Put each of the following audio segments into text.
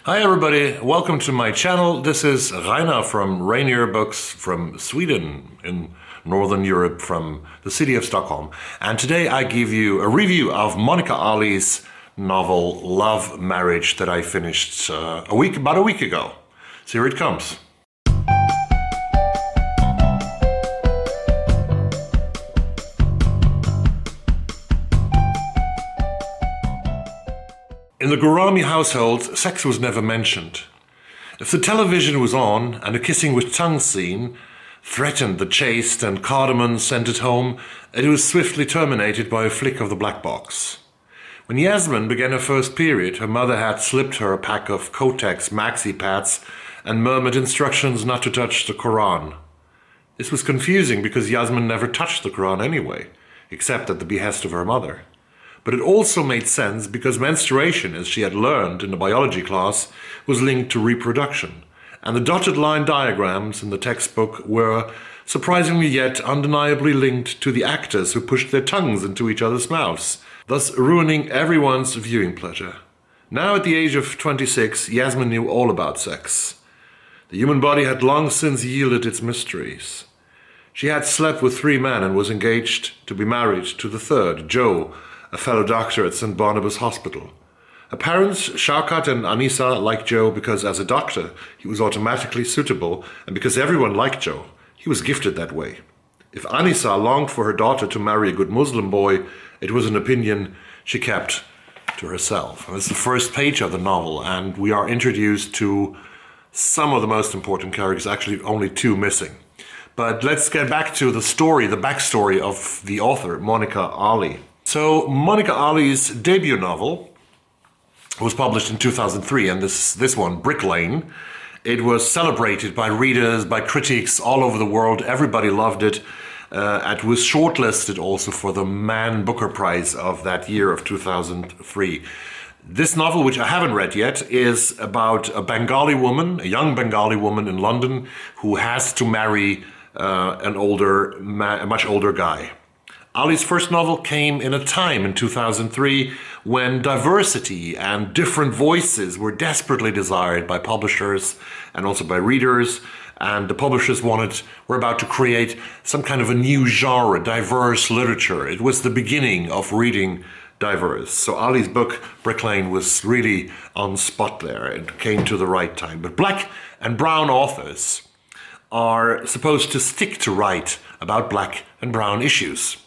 Hi everybody, welcome to my channel. This is Rainer from Rainier Books from Sweden in Northern Europe, from the city of Stockholm. And today I give you a review of Monica Ali's novel Love Marriage that I finished about a week ago. So here it comes. In the Gourami household, sex was never mentioned. If the television was on and a kissing with tongue scene threatened the chaste and cardamom-scented home, it was swiftly terminated by a flick of the black box. When Yasmin began her first period, her mother had slipped her a pack of Kotex maxi pads and murmured instructions not to touch the Quran. This was confusing because Yasmin never touched the Quran anyway, except at the behest of her mother. But it also made sense because menstruation, as she had learned in the biology class, was linked to reproduction. And the dotted line diagrams in the textbook were, surprisingly yet undeniably, linked to the actors who pushed their tongues into each other's mouths, thus ruining everyone's viewing pleasure. Now at the age of 26, Yasmin knew all about sex. The human body had long since yielded its mysteries. She had slept with 3 men and was engaged to be married to the third, Joe, a fellow doctor at St. Barnabas Hospital. Her parents, Shaukat and Anissa, liked Joe because as a doctor he was automatically suitable, and because everyone liked Joe. He was gifted that way. If Anissa longed for her daughter to marry a good Muslim boy, it was an opinion she kept to herself. And it's the first page of the novel, and we are introduced to some of the most important characters, actually only 2 missing. But let's get back to the story, the backstory of the author, Monica Ali. So Monica Ali's debut novel was published in 2003, and this one, Brick Lane, it was celebrated by readers, by critics all over the world. Everybody loved it. It was shortlisted also for the Man Booker Prize of that year of 2003. This novel, which I haven't read yet, is about a Bengali woman, a young Bengali woman in London who has to marry a much older guy. Ali's first novel came in a time in 2003 when diversity and different voices were desperately desired by publishers and also by readers, and the publishers were about to create some kind of a new genre, diverse literature. It was the beginning of reading diverse. So Ali's book, Brick Lane, was really on spot there. It came to the right time. But black and brown authors are supposed to stick to write about black and brown issues.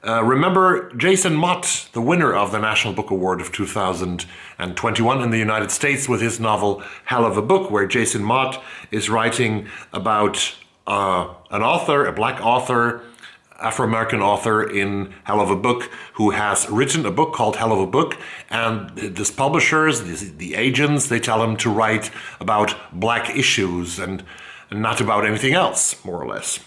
Remember Jason Mott, the winner of the National Book Award of 2021 in the United States, with his novel Hell of a Book, where Jason Mott is writing about an author, a black author, Afro-American author in Hell of a Book, who has written a book called Hell of a Book, and these publishers, the agents, they tell him to write about black issues and not about anything else, more or less.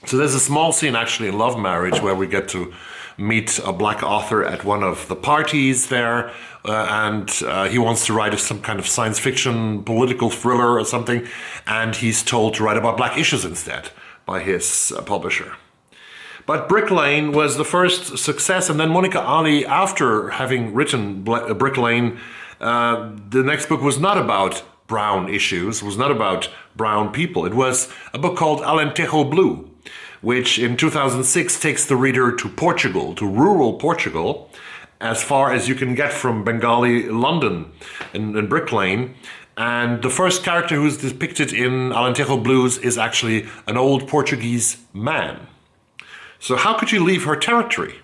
So there's a small scene actually in Love Marriage where we get to meet a black author at one of the parties there, and he wants to write some kind of science fiction political thriller or something, and he's told to write about black issues instead by his publisher. But Brick Lane was the first success, and then Monica Ali, after having written Brick Lane, the next book was not about brown issues, was not about brown people. It was a book called Alentejo Blues, which in 2006 takes the reader to Portugal, to rural Portugal, as far as you can get from Bengali London in Brick Lane. And the first character who's depicted in Alentejo Blues is actually an old Portuguese man. So how could you leave her territory?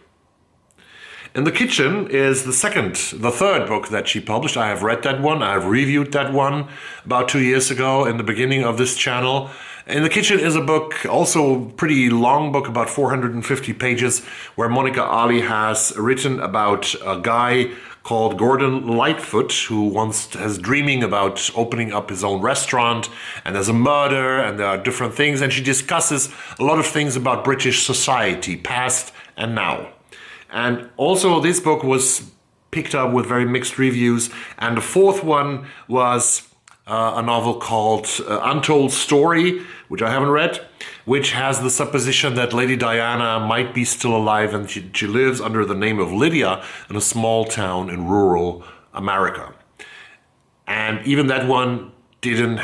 In the Kitchen is the third book that she published. I have read that one. I have reviewed that one about 2 years ago in the beginning of this channel. In the Kitchen is a book, also pretty long book, about 450 pages, where Monica Ali has written about a guy called Gordon Lightfoot, who has dreaming about opening up his own restaurant, and there's a murder, and there are different things, and she discusses a lot of things about British society, past and now. And also this book was picked up with very mixed reviews, and the fourth one was a novel called Untold Story, which I haven't read, which has the supposition that Lady Diana might be still alive, and she lives under the name of Lydia in a small town in rural America. And even that one didn't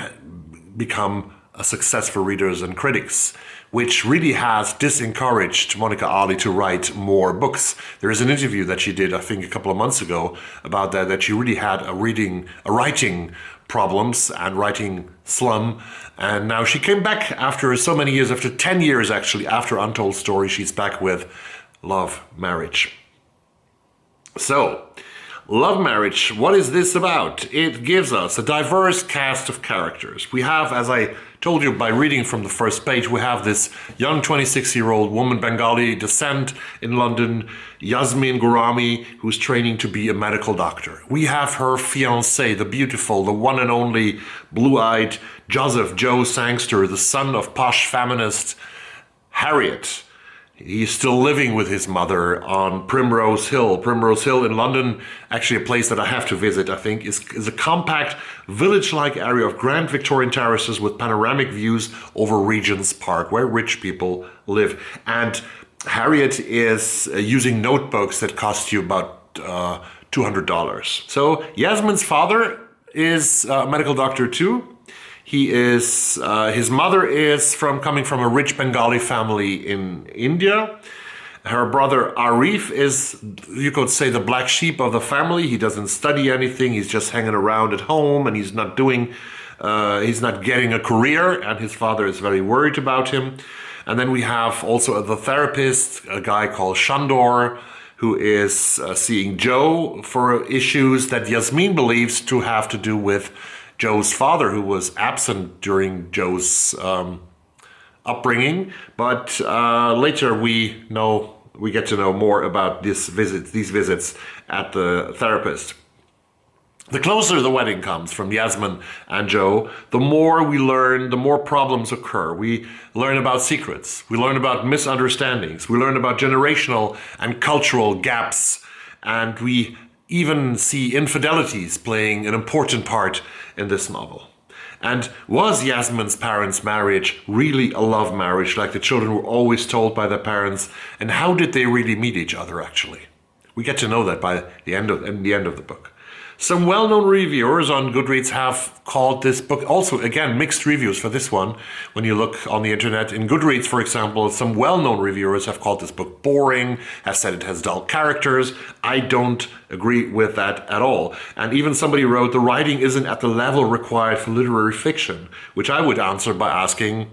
become a success for readers and critics, which really has disencouraged Monica Ali to write more books. There is an interview that she did, I think, a couple of months ago about that she really had a writing problems and writing slum. And now she came back after so many years, after 10 years actually, after Untold Story, she's back with Love, Marriage. So, Love, Marriage, what is this about? It gives us a diverse cast of characters. We have, as I told you by reading from the first page, we have this young 26-year-old woman, Bengali descent in London, Yasmin Gurami, who's training to be a medical doctor. We have her fiancé, the beautiful, the one and only blue-eyed Joseph Joe Sangster, the son of posh feminist Harriet. He's still living with his mother on Primrose Hill. Primrose Hill in London, actually a place that I have to visit, I think, is a compact village-like area of grand Victorian terraces with panoramic views over Regent's Park, where rich people live. And Harriet is using notebooks that cost you about $200. So Yasmin's father is a medical doctor too. He is, his mother is coming from a rich Bengali family in India. Her brother Arif is, you could say, the black sheep of the family. He doesn't study anything. He's just hanging around at home, and he's not getting a career, and his father is very worried about him. And then we have also the therapist, a guy called Shandor, who is seeing Joe for issues that Yasmin believes to have to do with Joe's father, who was absent during Joe's upbringing. But later we get to know more about these visits at the therapist. The closer the wedding comes from Yasmin and Joe, the more we learn, the more problems occur. We learn about secrets. We learn about misunderstandings. We learn about generational and cultural gaps. And we even see infidelities playing an important part in this novel. And was Yasmin's parents' marriage really a love marriage, like the children were always told by their parents? And how did they really meet each other, actually? We get to know that by the end of the book. Some well-known reviewers on Goodreads have called this book, also, again, mixed reviews for this one. When you look on the internet, in Goodreads, for example, some well-known reviewers have called this book boring, have said it has dull characters. I don't agree with that at all. And even somebody wrote, the writing isn't at the level required for literary fiction, which I would answer by asking,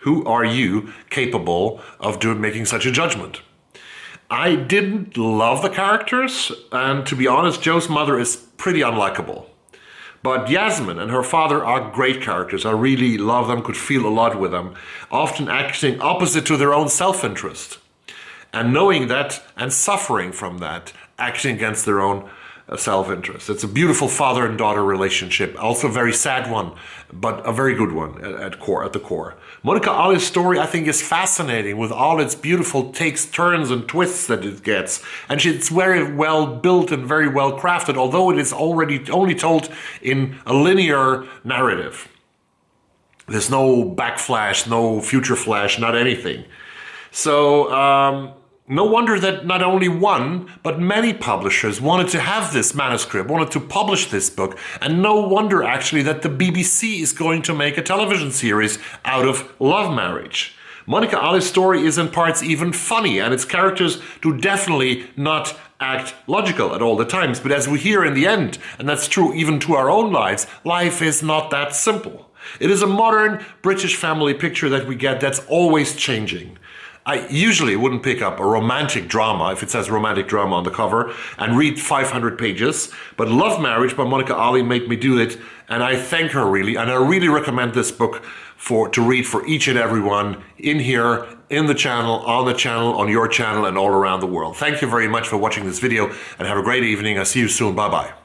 who are you capable of making such a judgment? I didn't love the characters, and to be honest, Joe's mother is pretty unlikable. But Yasmin and her father are great characters. I really love them, could feel a lot with them, often acting opposite to their own self-interest. And knowing that and suffering from that, acting against their own self-interest. It's a beautiful father and daughter relationship, also a very sad one, but a very good one at the core. Monica Ali's story, I think, is fascinating with all its beautiful takes, turns, and twists that it gets. And it's very well built and very well crafted, although it is already only told in a linear narrative. There's no backflash, no future flash, not anything. So, no wonder that not only one, but many publishers wanted to have this manuscript, wanted to publish this book, and no wonder actually that the BBC is going to make a television series out of Love Marriage. Monica Ali's story is in parts even funny, and its characters do definitely not act logical at all the times, but as we hear in the end, and that's true even to our own lives, life is not that simple. It is a modern British family picture that we get that's always changing. I usually wouldn't pick up a romantic drama, if it says romantic drama on the cover, and read 500 pages. But Love Marriage by Monica Ali made me do it, and I thank her really. And I really recommend this book to read for each and everyone in here, in the channel, on your channel, and all around the world. Thank you very much for watching this video, and have a great evening. I'll see you soon. Bye-bye.